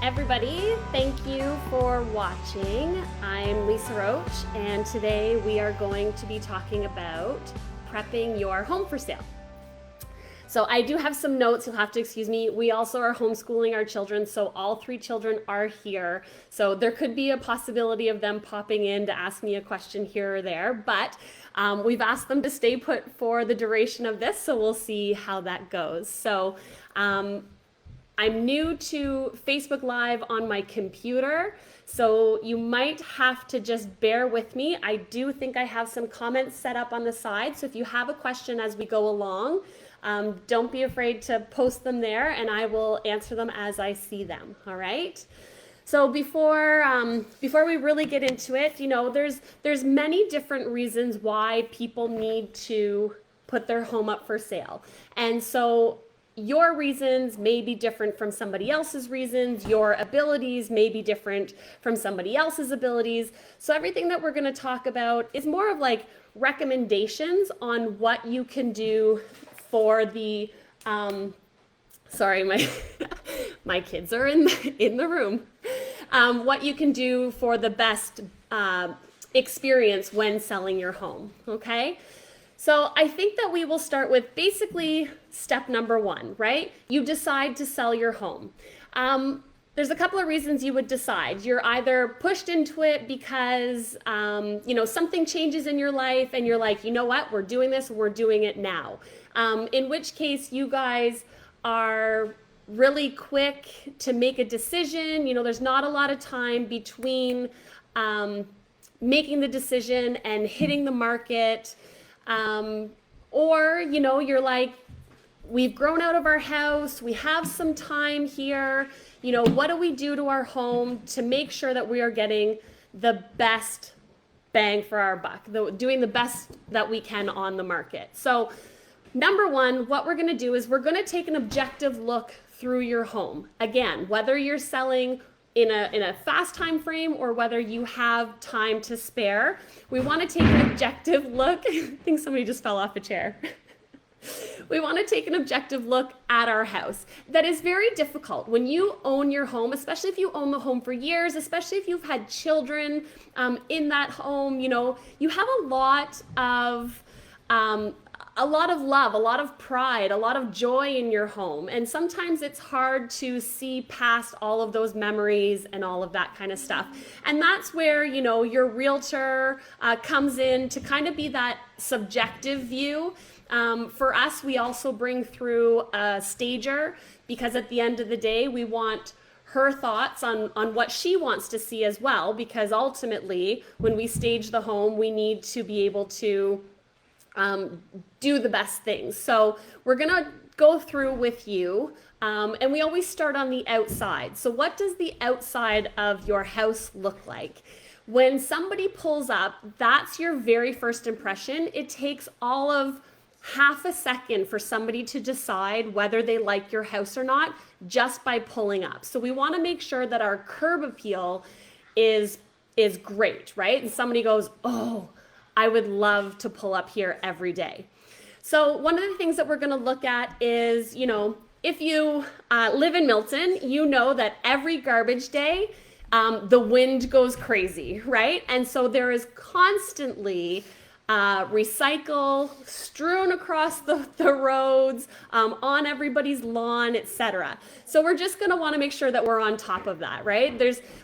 everybody, thank you for watching. I'm Lisa Roach, and today we are going to be talking about prepping your home for sale. So I do have some notes, you'll have to excuse me. We also are homeschooling our children, so all 3 children are here. So there could be a possibility of them popping in to ask me a question here or there, but we've asked them to stay put for the duration of this, so we'll see how that goes. So I'm new to Facebook Live on my computer, so you might have to just bear with me. I do think I have some comments set up on the side, so if you have a question as we go along, don't be afraid to post them there and I will answer them as I see them, all right? So before we really get into it, you know, there's many different reasons why people need to put their home up for sale. And so your reasons may be different from somebody else's reasons. Your abilities may be different from somebody else's abilities. So everything that we're going to talk about is more of like recommendations on what you can do for the, sorry, my kids are in the room. What you can do for the best experience when selling your home, okay? So I think that we will start with basically step number 1, right? You decide to sell your home. There's a couple of reasons you would decide. You're either pushed into it because, you know, something changes in your life and you're like, you know what, we're doing this, we're doing it now. In which case you guys are really quick to make a decision. You know, there's not a lot of time between making the decision and hitting the market. Or, you know, you're like, we've grown out of our house, we have some time here, you know, what do we do to our home to make sure that we are getting the best bang for our buck, doing the best that we can on the market. So number 1, what we're going to do is we're going to take an objective look through your home. Again, whether you're selling in a fast time frame or whether you have time to spare, we want to take an objective look. I think somebody just fell off a chair. We want to take an objective look at our house. That is very difficult when you own your home, especially if you own the home for years, especially if you've had children in that home. You know, you have a lot of love, a lot of pride, a lot of joy in your home. And sometimes it's hard to see past all of those memories and all of that kind of stuff. And that's where, you know, your realtor comes in to kind of be that subjective view. For us, we also bring through a stager because at the end of the day, we want her thoughts on what she wants to see as well, because ultimately, when we stage the home, we need to be able to do the best things. So we're gonna go through with you, and we always start on the outside. So what does the outside of your house look like? When somebody pulls up, that's your very first impression. It takes all of half a second for somebody to decide whether they like your house or not just by pulling up. So we want to make sure that our curb appeal is great, right? And somebody goes, oh, I would love to pull up here every day. So one of the things that we're going to look at is, you know, if you live in Milton, you know that every garbage day, the wind goes crazy, right? And so there is constantly recycle strewn across the roads, on everybody's lawn, etc. So we're just going to want to make sure that we're on top of that, right?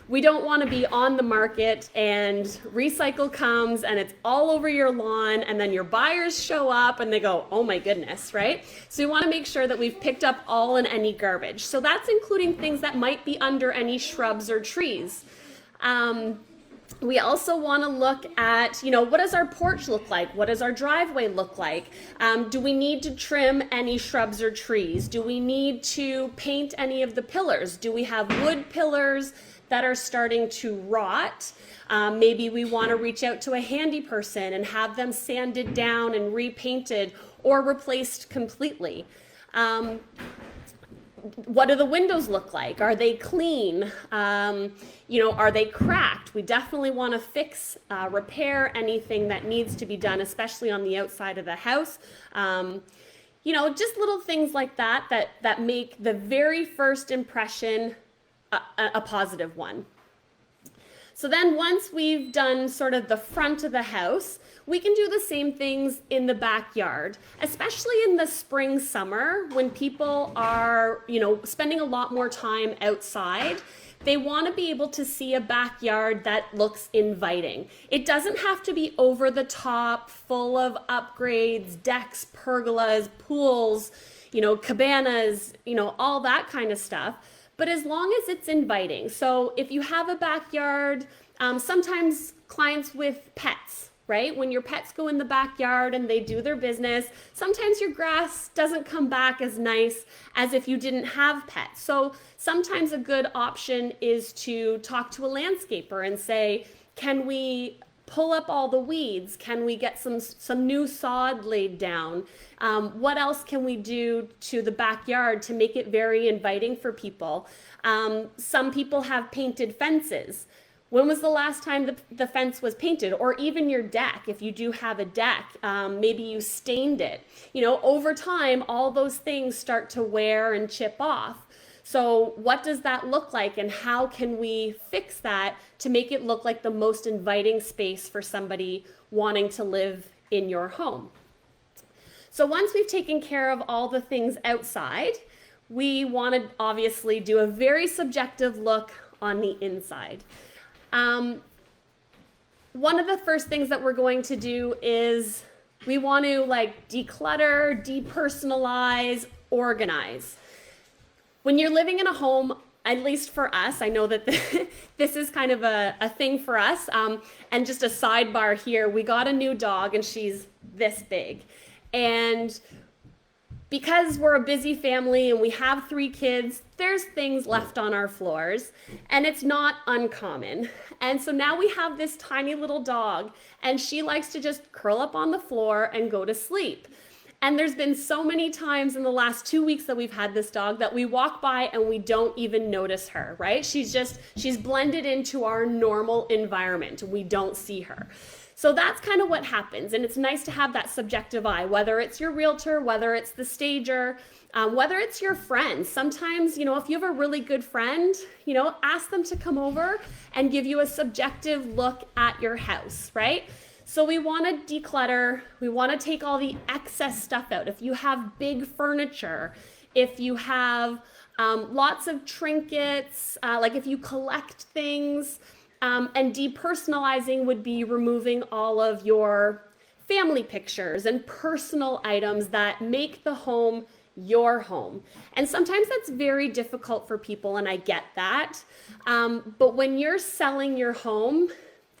We don't want to be on the market and recycle comes and it's all over your lawn and then your buyers show up and they go, oh my goodness, right? So we want to make sure that we've picked up all and any garbage. So that's including things that might be under any shrubs or trees. We also want to look at, you know, what does our porch look like? What does our driveway look like? Do we need to trim any shrubs or trees? Do we need to paint any of the pillars? Do we have wood pillars that are starting to rot? Maybe we want to reach out to a handy person and have them sanded down and repainted or replaced completely. What do the windows look like? Are they clean? You know, are they cracked? We definitely want to fix, repair anything that needs to be done, especially on the outside of the house. You know, just little things like that make the very first impression a positive one. So then once we've done sort of the front of the house, we can do the same things in the backyard, especially in the spring, summer, when people are, spending a lot more time outside. They want to be able to see a backyard that looks inviting. It doesn't have to be over the top, full of upgrades, decks, pergolas, pools, cabanas, all that kind of stuff. But as long as it's inviting. So if you have a backyard, sometimes clients with pets, right? When your pets go in the backyard and they do their business, sometimes your grass doesn't come back as nice as if you didn't have pets. So sometimes a good option is to talk to a landscaper and say, can we pull up all the weeds? Can we get some new sod laid down? What else can we do to the backyard to make it very inviting for people? Some people have painted fences. When was the last time the fence was painted? Or even your deck, if you do have a deck, maybe you stained it. Over time, all those things start to wear and chip off. So what does that look like, and how can we fix that to make it look like the most inviting space for somebody wanting to live in your home? So once we've taken care of all the things outside, we want to obviously do a very subjective look on the inside. One of the first things that we're going to do is we want to declutter, depersonalize, organize. When you're living in a home, at least for us, I know that this is kind of a thing for us. And just a sidebar here, we got a new dog and she's this big. And because we're a busy family and we have 3 kids, there's things left on our floors, and it's not uncommon. And so now we have this tiny little dog, and she likes to just curl up on the floor and go to sleep. And there's been so many times in the last 2 weeks that we've had this dog that we walk by and we don't even notice her, right? She's blended into our normal environment. We don't see her. So that's kind of what happens. And it's nice to have that subjective eye, whether it's your realtor, whether it's the stager, whether it's your friends. Sometimes, if you have a really good friend, ask them to come over and give you a subjective look at your house, right? So we want to declutter. We want to take all the excess stuff out. If you have big furniture, if you have lots of trinkets, like if you collect things, and depersonalizing would be removing all of your family pictures and personal items that make the home your home. And sometimes that's very difficult for people, and I get that. But when you're selling your home,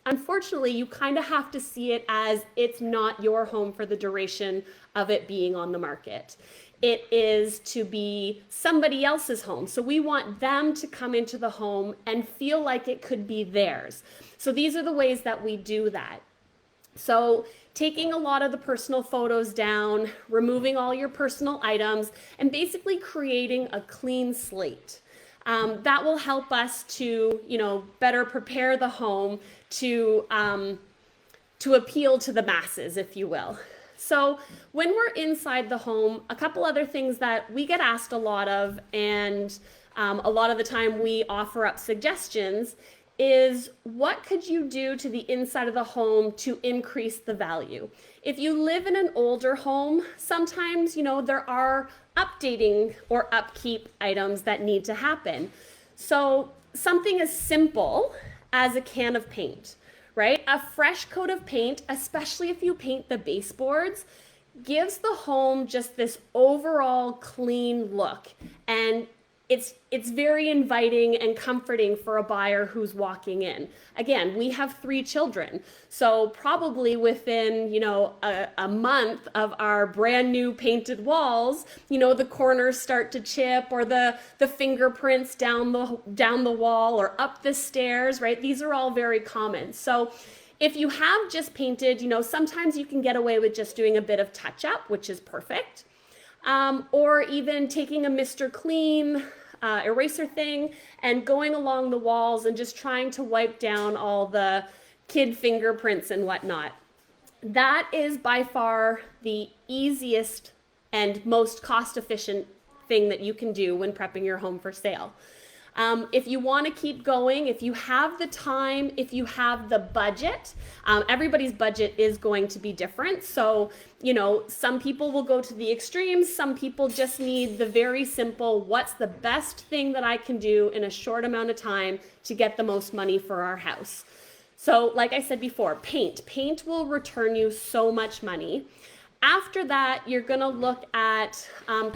unfortunately, you kind of have to see it as it's not your home for the duration of it being on the market. It is to be somebody else's home. So we want them to come into the home and feel like it could be theirs. So these are the ways that we do that. So taking a lot of the personal photos down, removing all your personal items, and basically creating a clean slate. That will help us to, better prepare the home to appeal to the masses, if you will. So when we're inside the home, a couple other things that we get asked a lot of, and a lot of the time we offer up suggestions, is what could you do to the inside of the home to increase the value? If you live in an older home, sometimes, there are updating or upkeep items that need to happen. So something as simple as a can of paint, right? A fresh coat of paint, especially if you paint the baseboards, gives the home just this overall clean look. And it's very inviting and comforting for a buyer who's walking in. Again, we have 3 children. So probably within, a month of our brand new painted walls, the corners start to chip, or the fingerprints down the wall or up the stairs, right? These are all very common. So if you have just painted, sometimes you can get away with just doing a bit of touch up, which is perfect. Or even taking a Mr. Clean eraser thing and going along the walls and just trying to wipe down all the kid fingerprints and whatnot. That is by far the easiest and most cost-efficient thing that you can do when prepping your home for sale. If you want to keep going, if you have the time, if you have the budget, everybody's budget is going to be different. So, some people will go to the extremes. Some people just need the very simple, what's the best thing that I can do in a short amount of time to get the most money for our house? So like I said before, paint. Paint will return you so much money. After that, you're going to look at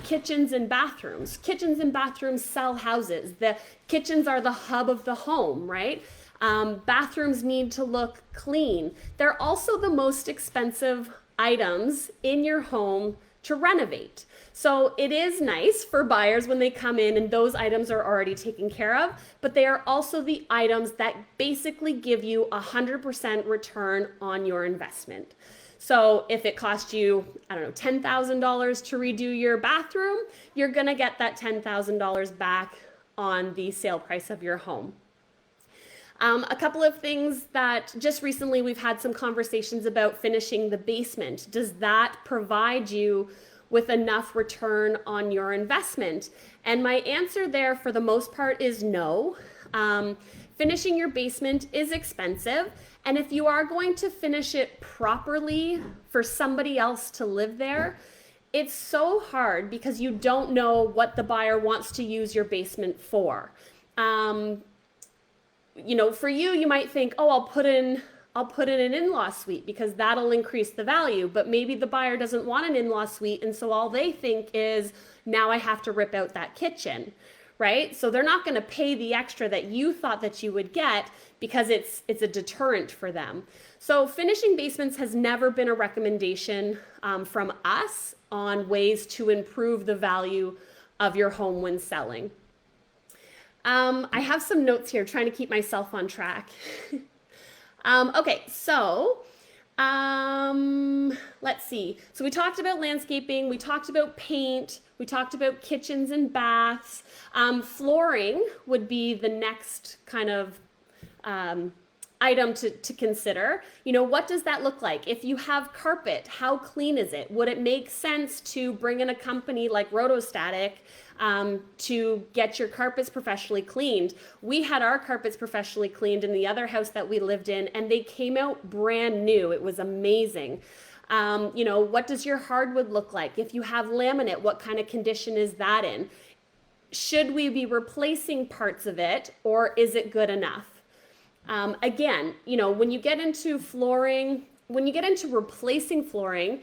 kitchens and bathrooms. Kitchens and bathrooms sell houses. The kitchens are the hub of the home, right? Bathrooms need to look clean. They're also the most expensive items in your home to renovate. So it is nice for buyers when they come in and those items are already taken care of, but they are also the items that basically give you 100% return on your investment. So if it cost you, $10,000 to redo your bathroom, you're gonna get that $10,000 back on the sale price of your home. A couple of things that just recently we've had some conversations about finishing the basement. Does that provide you with enough return on your investment? And my answer there for the most part is no. Finishing your basement is expensive. And if you are going to finish it properly for somebody else to live there, it's so hard because you don't know what the buyer wants to use your basement for. For you might think, oh, I'll put in an in-law suite because that'll increase the value. But maybe the buyer doesn't want an in-law suite, and so all they think is, now I have to rip out that kitchen, right? So they're not going to pay the extra that you thought that you would get because it's a deterrent for them. So finishing basements has never been a recommendation from us on ways to improve the value of your home when selling. I have some notes here trying to keep myself on track. Okay, so let's see. So we talked about landscaping, we talked about paint, we talked about kitchens and baths. Flooring would be the next kind of item to consider. What does that look like? If you have carpet, how clean is it? Would it make sense to bring in a company like Rotostatic to get your carpets professionally cleaned? We had our carpets professionally cleaned in the other house that we lived in, and they came out brand new. It was amazing. What does your hardwood look like? If you have laminate, what kind of condition is that in? Should we be replacing parts of it, or is it good enough? Again, when you get into flooring, when you get into replacing flooring,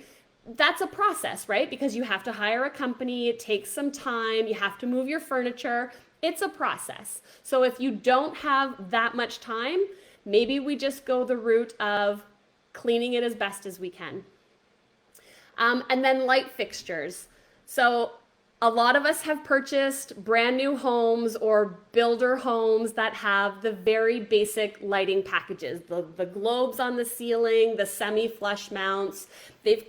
that's a process, right? Because you have to hire a company, it takes some time, you have to move your furniture. It's a process. So if you don't have that much time, maybe we just go the route of cleaning it as best as we can. And then light fixtures. So a lot of us have purchased brand new homes or builder homes that have the very basic lighting packages, the globes on the ceiling, the semi-flush mounts. They've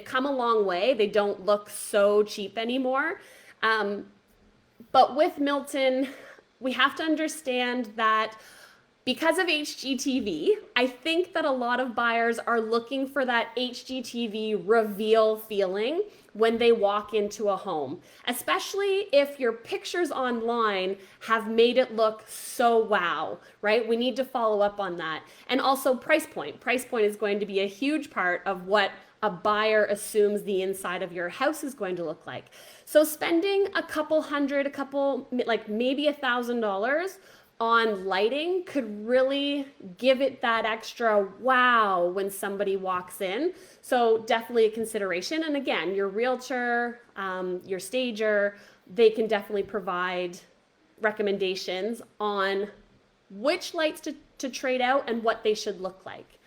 come a long way. They don't look so cheap anymore. But with Milton, we have to understand that because of HGTV, I think that a lot of buyers are looking for that HGTV reveal feeling when they walk into a home, especially if your pictures online have made it look so wow, right? We need to follow up on that. And also price point. Price point is going to be a huge part of what a buyer assumes the inside of your house is going to look like. So spending a couple hundred, maybe $1,000 on lighting could really give it that extra wow when somebody walks in. So definitely a consideration. And again, your realtor, your stager, they can definitely provide recommendations on which lights to trade out and what they should look like.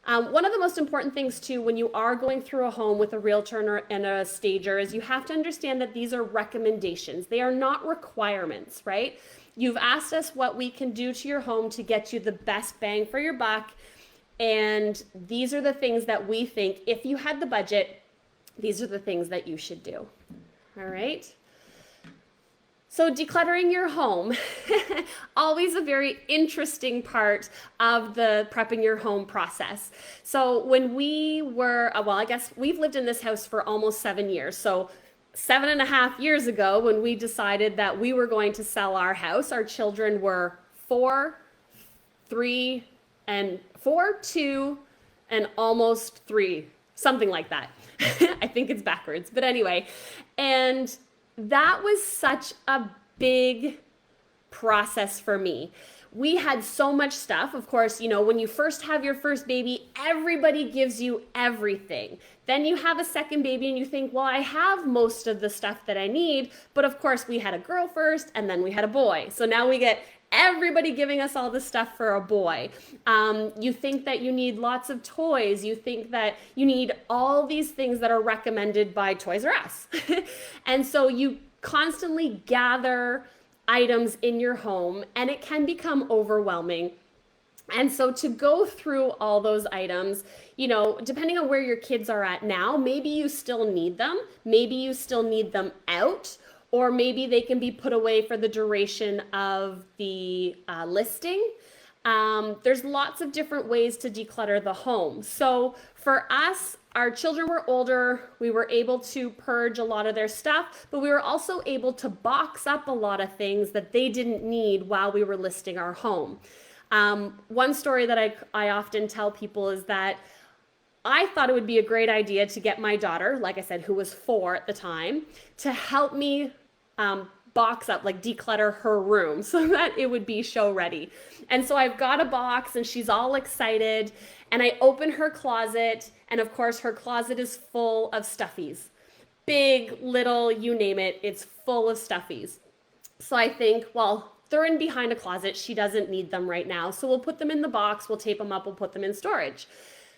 One of the most important things too, when you are going through a home with a realtor and a stager, is you have to understand that these are recommendations. They are not requirements, right? You've asked us what we can do to your home to get you the best bang for your buck. And these are the things that we think, if you had the budget, these are the things that you should do. All right. So decluttering your home, always a very interesting part of the prepping your home process. So when we were, I guess we've lived in this house for almost 7 years. So 7.5 years ago, when we decided that we were going to sell our house, our children were 4, 3, and 4, 2, and almost 3, something like that. I think it's backwards, but anyway. And that was such a big process for me. We had so much stuff. Of course, when you first have your first baby, everybody gives you everything. Then you have a second baby and you think, well, I have most of the stuff that I need. But of course, we had a girl first and then we had a boy. So now we get everybody giving us all this stuff for a boy. You think that you need lots of toys. You think that you need all these things that are recommended by Toys R Us. And so you constantly gather items in your home and it can become overwhelming. And so to go through all those items, depending on where your kids are at now, maybe you still need them, maybe you still need them out, or maybe they can be put away for the duration of the listing. There's lots of different ways to declutter the home. So for us, our children were older, we were able to purge a lot of their stuff, but we were also able to box up a lot of things that they didn't need while we were listing our home. One story that I often tell people is that I thought it would be a great idea to get my daughter, like I said, who was 4 at the time, to help me box up, like declutter her room so that it would be show ready. And so I've got a box and she's all excited and I open her closet and of course her closet is full of stuffies. Big, little, you name it, it's full of stuffies. So I think, well, they're in behind a closet. She doesn't need them right now. So we'll put them in the box, we'll tape them up, we'll put them in storage.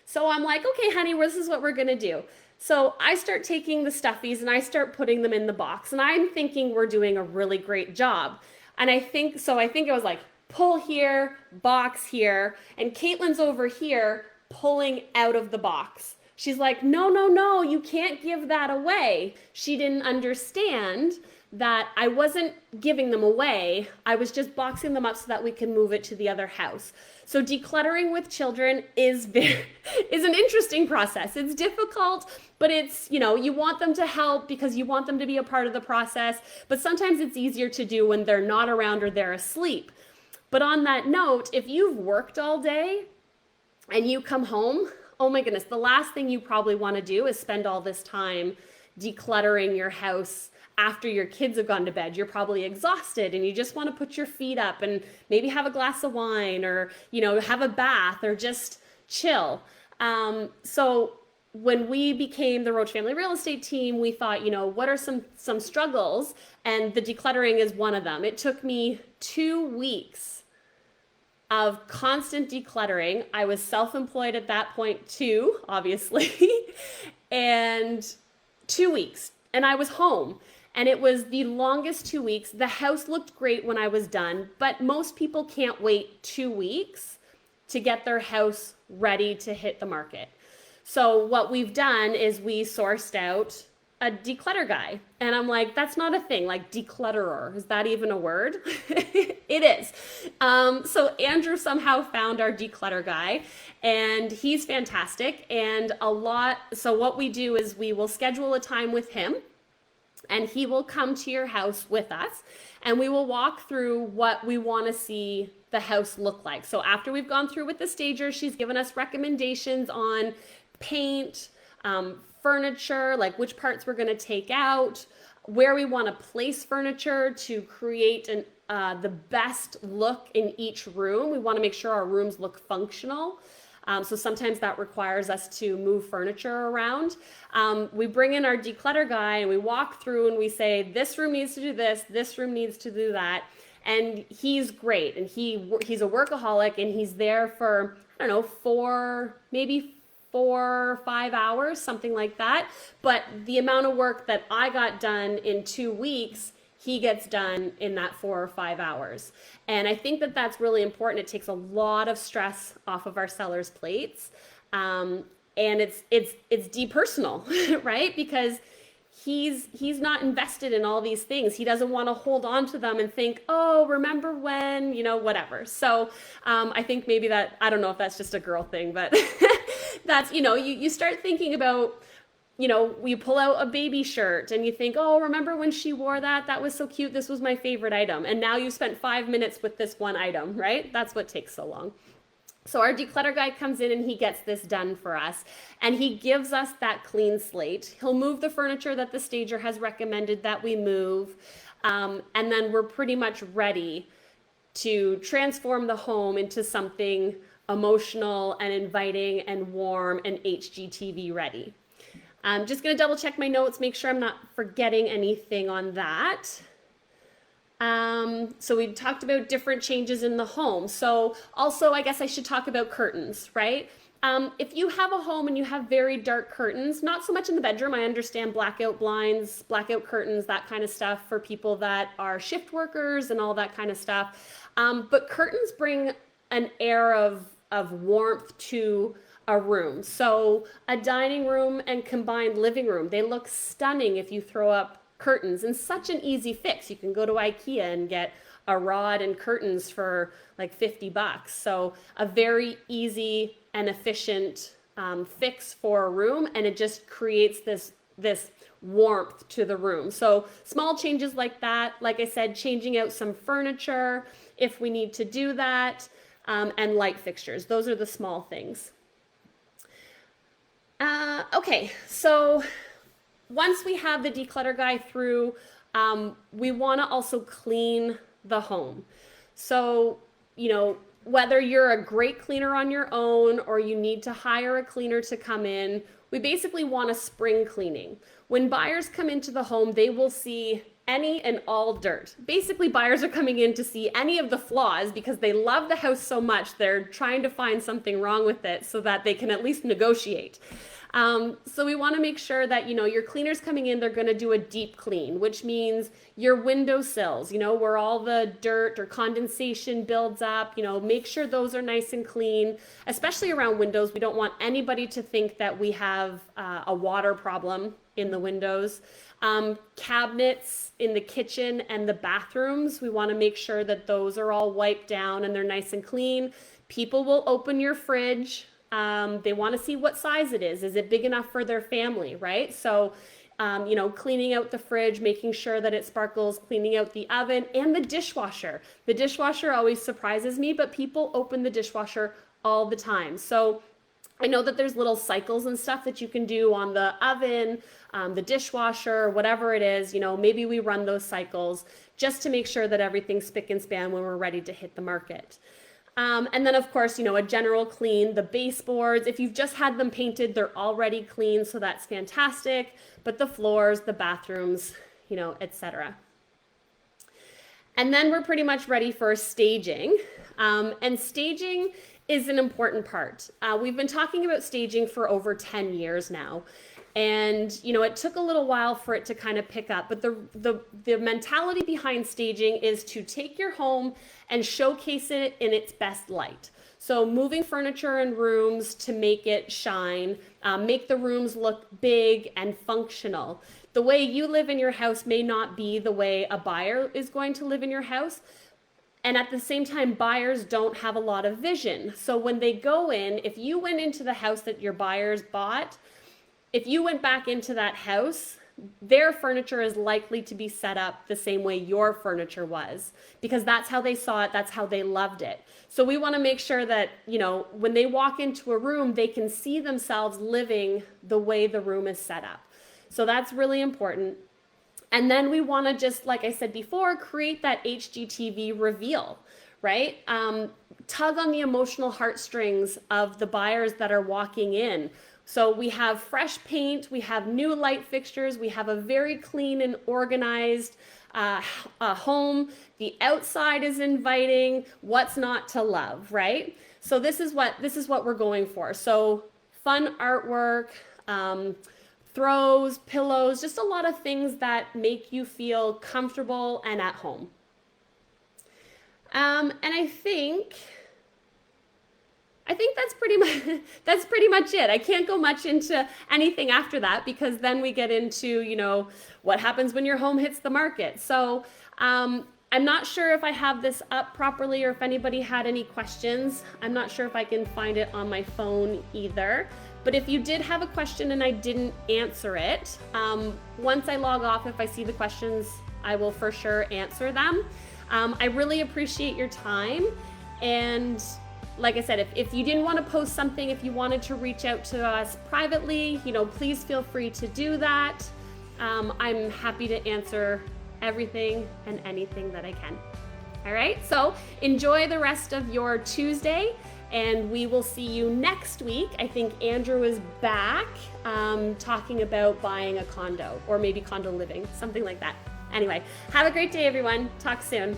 So I'm like, okay, honey, this is what we're gonna do. So I start taking the stuffies and I start putting them in the box and I'm thinking we're doing a really great job. And I think it was like pull here, box here, and Caitlin's over here pulling out of the box. She's like, no, you can't give that away. She didn't understand that I wasn't giving them away. I was just boxing them up so that we can move it to the other house. So decluttering with children is an interesting process. It's difficult, but it's, you want them to help because you want them to be a part of the process. But sometimes it's easier to do when they're not around or they're asleep. But on that note, if you've worked all day and you come home, oh my goodness, the last thing you probably want to do is spend all this time decluttering your house after your kids have gone to bed. You're probably exhausted and you just want to put your feet up and maybe have a glass of wine or, have a bath or just chill. So when we became the Roach Family Real Estate Team, we thought, what are some struggles? And the decluttering is one of them. It took me 2 weeks of constant decluttering. I was self-employed at that point too, obviously, and 2 weeks, and I was home. And it was the longest 2 weeks. The house looked great when I was done, but most people can't wait 2 weeks to get their house ready to hit the market. So what we've done is we sourced out a declutter guy. And I'm like, that's not a thing, like declutterer. Is that even a word? It is. So Andrew somehow found our declutter guy and he's fantastic. And so what we do is we will schedule a time with him and he will come to your house with us and we will walk through what we want to see the house look like. So after we've gone through with the stager, she's given us recommendations on paint, furniture, like which parts we're going to take out, where we want to place furniture to create the best look in each room. We want to make sure our rooms look functional. So sometimes that requires us to move furniture around. We bring in our declutter guy and we walk through and we say, this room needs to do this room needs to do that. And he's great. And he's a workaholic and he's there for, I don't know, maybe 4 or 5 hours, something like that. But the amount of work that I got done in 2 weeks, he gets done in that 4 or 5 hours. And I think that that's really important. It takes a lot of stress off of our sellers' plates. And it's depersonal, right? Because he's not invested in all these things. He doesn't want to hold on to them and think, oh, remember when, whatever. So I think maybe that, I don't know if that's just a girl thing, but that's, you start thinking about you pull out a baby shirt and you think, oh, remember when she wore that? That was so cute. This was my favorite item. And now you spent 5 minutes with this one item, right? That's what takes so long. So our declutter guy comes in and he gets this done for us, and he gives us that clean slate. He'll move the furniture that the stager has recommended that we move, and then we're pretty much ready to transform the home into something emotional and inviting and warm and HGTV ready. I'm just going to double check my notes, make sure I'm not forgetting anything on that. So we talked about different changes in the home. So also, I guess I should talk about curtains, right? If you have a home and you have very dark curtains, not so much in the bedroom, I understand blackout blinds, blackout curtains, that kind of stuff for people that are shift workers and all that kind of stuff. But curtains bring an air of warmth to a room. So a dining room and combined living room, they look stunning if you throw up curtains, and such an easy fix. You can go to IKEA and get a rod and curtains for like $50. So a very easy and efficient fix for a room, and it just creates this warmth to the room. So small changes like that, like I said, changing out some furniture if we need to do that, and light fixtures. Those are the small things. Okay, so once we have the declutter guy through, we want to also clean the home. So, whether you're a great cleaner on your own or you need to hire a cleaner to come in, we basically want a spring cleaning. When buyers come into the home, they will see any and all dirt. Basically, buyers are coming in to see any of the flaws because they love the house so much. They're trying to find something wrong with it so that they can at least negotiate. So we want to make sure that, your cleaners coming in, they're going to do a deep clean, which means your windowsills, where all the dirt or condensation builds up, make sure those are nice and clean, especially around windows. We don't want anybody to think that we have a water problem in the windows. Cabinets in the kitchen and the bathrooms, we want to make sure that those are all wiped down and they're nice and clean. People will open your fridge. They want to see what size it is. Is it big enough for their family, right? So, cleaning out the fridge, making sure that it sparkles, cleaning out the oven and the dishwasher. The dishwasher always surprises me, but people open the dishwasher all the time. So I know that there's little cycles and stuff that you can do on the oven, the dishwasher, whatever it is, maybe we run those cycles just to make sure that everything's spick and span when we're ready to hit the market. And then of course, a general clean, the baseboards, if you've just had them painted, they're already clean, so that's fantastic, but the floors, the bathrooms, etc. And then we're pretty much ready for staging, and staging is an important part. We've been talking about staging for over 10 years now. And, it took a little while for it to kind of pick up, but the mentality behind staging is to take your home and showcase it in its best light. So moving furniture and rooms to make it shine, make the rooms look big and functional. The way you live in your house may not be the way a buyer is going to live in your house. And at the same time, buyers don't have a lot of vision. So when they go in, if you went into the house that your buyers bought, if you went back into that house, their furniture is likely to be set up the same way your furniture was, because that's how they saw it, that's how they loved it. So we want to make sure that, when they walk into a room, they can see themselves living the way the room is set up. So that's really important. And then we want to just, like I said before, create that HGTV reveal, right? Tug on the emotional heartstrings of the buyers that are walking in. So we have fresh paint, we have new light fixtures, we have a very clean and organized home. The outside is inviting. What's not to love, right? So this is what we're going for. So fun artwork, throws, pillows, just a lot of things that make you feel comfortable and at home. And I think that's pretty much it. I can't go much into anything after that, because then we get into, what happens when your home hits the market. So I'm not sure if I have this up properly or if anybody had any questions. I'm not sure if I can find it on my phone either, But if you did have a question and I didn't answer it, once I log off, if I see the questions, I will for sure answer them. I really appreciate your time. And like I said, if you didn't want to post something, if you wanted to reach out to us privately, please feel free to do that. I'm happy to answer everything and anything that I can. All right, so enjoy the rest of your Tuesday, and we will see you next week. I think Andrew is back talking about buying a condo, or maybe condo living, something like that. Anyway, have a great day, everyone. Talk soon.